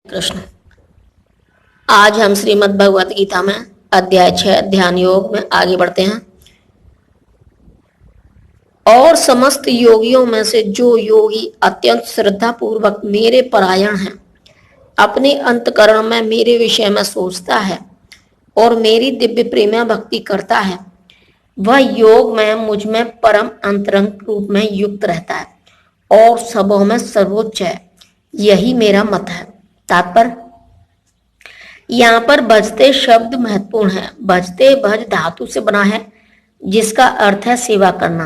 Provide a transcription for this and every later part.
कृष्ण। आज हम श्रीमद् भगवत गीता में अध्याय 6 ध्यान योग में आगे बढ़ते हैं। और समस्त योगियों में से जो योगी अत्यंत श्रद्धा पूर्वक मेरे परायण हैं, अपने अंतकरण में मेरे विषय में सोचता है और मेरी दिव्य प्रेमा भक्ति करता है, वह योग में मुझ में परम अंतरंग रूप में युक्त रहता है और सबों में सर्वोच्च है। यही मेरा मत है। तात्पर्य, यहाँ पर भजते शब्द महत्वपूर्ण है। भजते भज धातु से बना है, जिसका अर्थ है सेवा करना।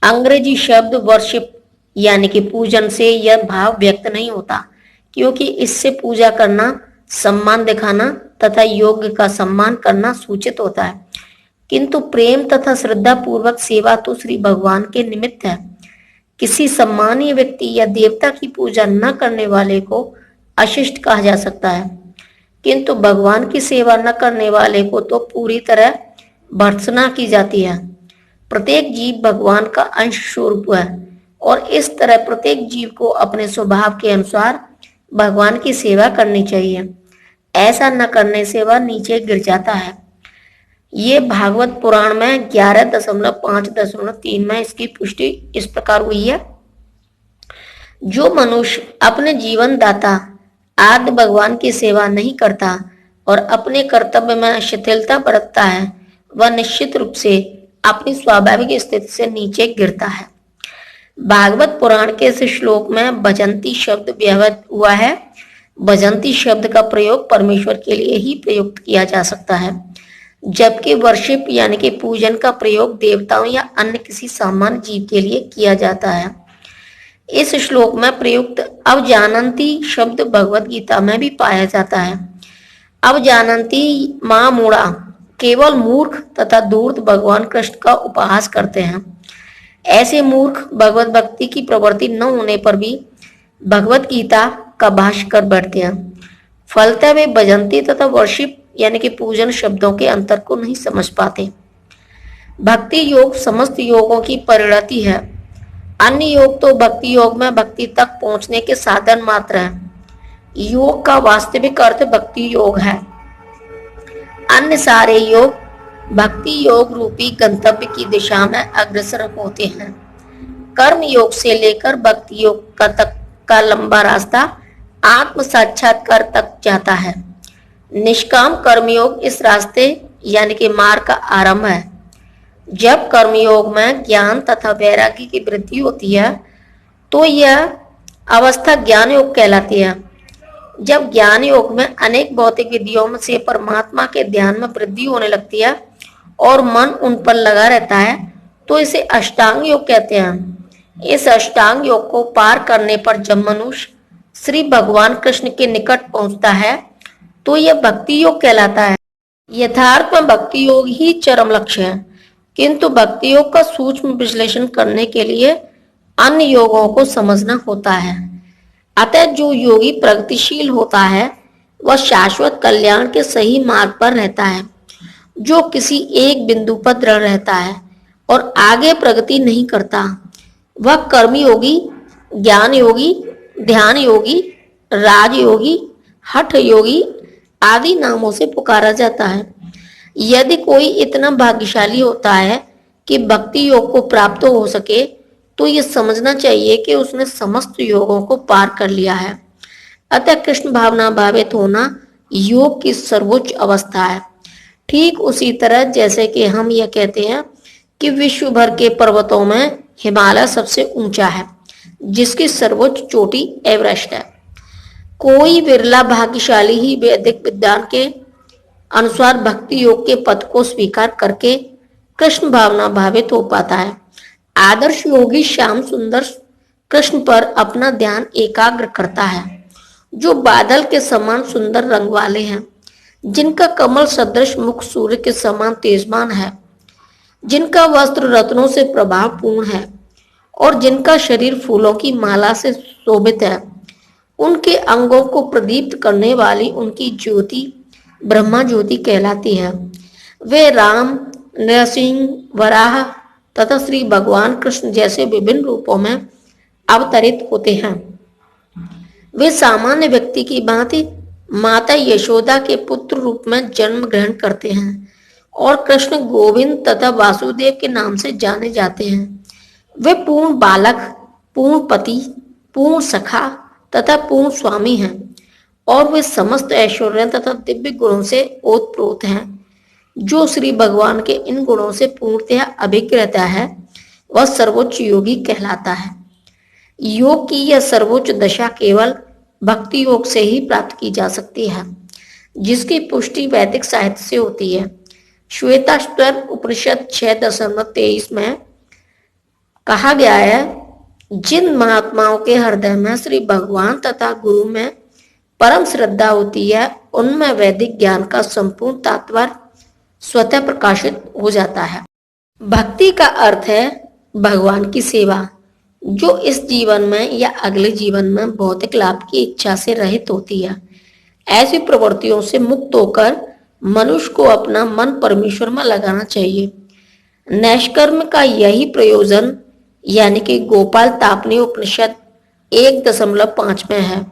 अंग्रेजी शब्द वर्शिप यानी कि पूजन से यह भाव व्यक्त नहीं होता, क्योंकि इससे पूजा करना, सम्मान दिखाना तथा योग्य का सम्मान करना सूचित होता है। किंतु प्रेम तथा श्रद्धा पूर्वक सेवा तो श्री भगवान के निमित्त है। किसी सम्मानीय व्यक्ति या देवता की पूजा न करने वाले को अशिष्ट कहा जा सकता है, किंतु भगवान की सेवा न करने वाले को तो पूरी तरह भर्त्सना की जाती है। प्रत्येक जीव भगवान का अंश स्वरूप है और इस तरह प्रत्येक जीव को अपने स्वभाव के अनुसार भगवान की सेवा करनी चाहिए। ऐसा न करने से वह नीचे गिर जाता है। ये भागवत पुराण में 11.5.3 में इसकी पुष्टि इस प्रकार हुई है। जो मनुष्य अपने जीवन दाता आदि भगवान की सेवा नहीं करता और अपने कर्तव्य में शिथिलता बरतता है, वह निश्चित रूप से अपनी स्वाभाविक स्थिति से नीचे गिरता है। भागवत पुराण के इस श्लोक में भजंती शब्द व्यवहित हुआ है। भजंती शब्द का प्रयोग परमेश्वर के लिए ही प्रयुक्त किया जा सकता है, जबकि वर्शिप यानी कि पूजन का प्रयोग देवताओं या अन्य किसी सामान्य जीव के लिए किया जाता है। इस श्लोक में प्रयुक्त अवजानंती शब्द भगवत गीता में भी पाया जाता है। अवजानंती मां मूढ़ा केवल मूर्ख तथा धूर्त भगवान कृष्ण का उपहास करते हैं। ऐसे मूर्ख भगवत भक्ति की प्रवृत्ति न होने पर भी भगवत गीता का भाष्य कर बैठते हैं। फलतः वे भजंती तथा वर्शिप यानी कि पूजन शब्दों के अंतर को नहीं समझ पाते। भक्ति योग समस्त योगों की परिणति है। अन्य योग तो भक्ति योग में भक्ति तक पहुंचने के साधन मात्र हैं। योग का वास्तविक अर्थ भक्ति योग है। अन्य सारे योग भक्ति योग रूपी गंतव्य की दिशा में अग्रसर होते हैं। कर्म योग से लेकर भक्ति योग का लंबा रास्ता आत्म साक्षात्कार तक जाता है। निष्काम कर्मयोग इस रास्ते यानी कि मार्ग का आरंभ है। जब कर्मयोग में ज्ञान तथा वैराग्य की वृद्धि होती है, तो यह अवस्था ज्ञान योग कहलाती है। जब ज्ञान योग में अनेक भौतिक विधियों से परमात्मा के ध्यान में वृद्धि होने लगती है और मन उन पर लगा रहता है, तो इसे अष्टांग योग कहते हैं। इस अष्टांग योग को पार करने पर जब मनुष्य श्री भगवान कृष्ण के निकट पहुंचता है, तो यह भक्ति योग कहलाता है। यथार्थ में भक्ति योग ही चरम लक्ष्य है, किंतु भक्ति योग का सूक्ष्म विश्लेषण करने के लिए अन्य योगों को समझना होता है। अतः जो योगी प्रगतिशील होता है, वह शाश्वत कल्याण के सही मार्ग पर रहता है। जो किसी एक बिंदु पर दृढ़ रहता है और आगे प्रगति नहीं करता, वह कर्मयोगी, ज्ञान योगी, ध्यान योगी, राजयोगी, हठ योगी आदि नामों से पुकारा जाता है। यदि कोई इतना भाग्यशाली होता है कि भक्ति योग को प्राप्त हो सके, तो यह समझना चाहिए कि उसने समस्त योगों को पार कर लिया है। अतः कृष्ण भावना भावित होना योग की सर्वोच्च अवस्था है। ठीक उसी तरह जैसे कि हम यह कहते हैं कि विश्व भर के पर्वतों में हिमालय सबसे ऊंचा है, जिसकी सर्वोच्च चोटी एवरेस्ट है। कोई विरला भाग्यशाली ही वैदिक विद्वान के अनुसार भक्ति योग के पथ को स्वीकार करके कृष्ण भावना भावित हो पाता है। आदर्श योगी श्याम सुंदर कृष्ण पर अपना ध्यान एकाग्र करता है, जो बादल के समान सुंदर रंग वाले हैं, जिनका कमल सदृश मुख सूर्य के समान तेजमान है, जिनका वस्त्र रत्नों से प्रभावपूर्ण है और जिनका शरीर फूलों की माला से शोभित है। उनके अंगों को प्रदीप्त करने वाली उनकी ज्योति ब्रह्मा ज्योति कहलाती है। वे राम, नरसिंह, वराह तथा श्री भगवान कृष्ण जैसे विभिन्न रूपों में अवतरित होते हैं। वे सामान्य व्यक्ति की भांति माता यशोदा के पुत्र रूप में जन्म ग्रहण करते हैं और कृष्ण गोविंद तथा वासुदेव के नाम से जाने जाते हैं। वे पूर्ण बालक, पूर्ण पति, पूर्ण सखा तथा पूर्ण स्वामी हैं और वे समस्त ऐश्वर्य तथा दिव्य गुणों से ओतप्रोत हैं। जो श्री भगवान के इन गुणों से पूर्णतः अभिज्ञ रहता है वह सर्वोच्च योगी कहलाता है। योग की यह सर्वोच्च दशा केवल भक्ति योग से ही प्राप्त की जा सकती है, जिसकी पुष्टि वैदिक साहित्य से होती है। श्वेताश्वर उपनिषद 6.23 में कहा गया है, जिन महात्माओं के हृदय में श्री भगवान तथा गुरु में परम श्रद्धा होती है, उनमें वैदिक ज्ञान का संपूर्ण तात्पर्य स्वतः प्रकाशित हो जाता है। भक्ति का अर्थ है भगवान की सेवा, जो इस जीवन में या अगले जीवन में भौतिक लाभ की इच्छा से रहित होती है। ऐसी प्रवृत्तियों से मुक्त होकर मनुष्य को अपना मन परमेश्वर में लगाना चाहिए। नैष्कर्म का यही प्रयोजन यानी कि गोपाल तापनी उपनिषद 1.5 में है।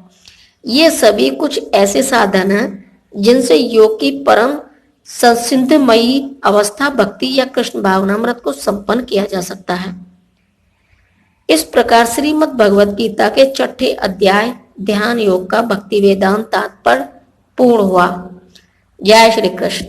ये सभी कुछ ऐसे साधन हैं जिनसे योग की परम संसिद्धमयी अवस्था भक्ति या कृष्ण भावनामृत को संपन्न किया जा सकता है। इस प्रकार श्रीमद् भगवद गीता के 6ठे अध्याय ध्यान योग का भक्ति वेदांत तात्पर्य पूर्ण हुआ। जय श्री कृष्ण।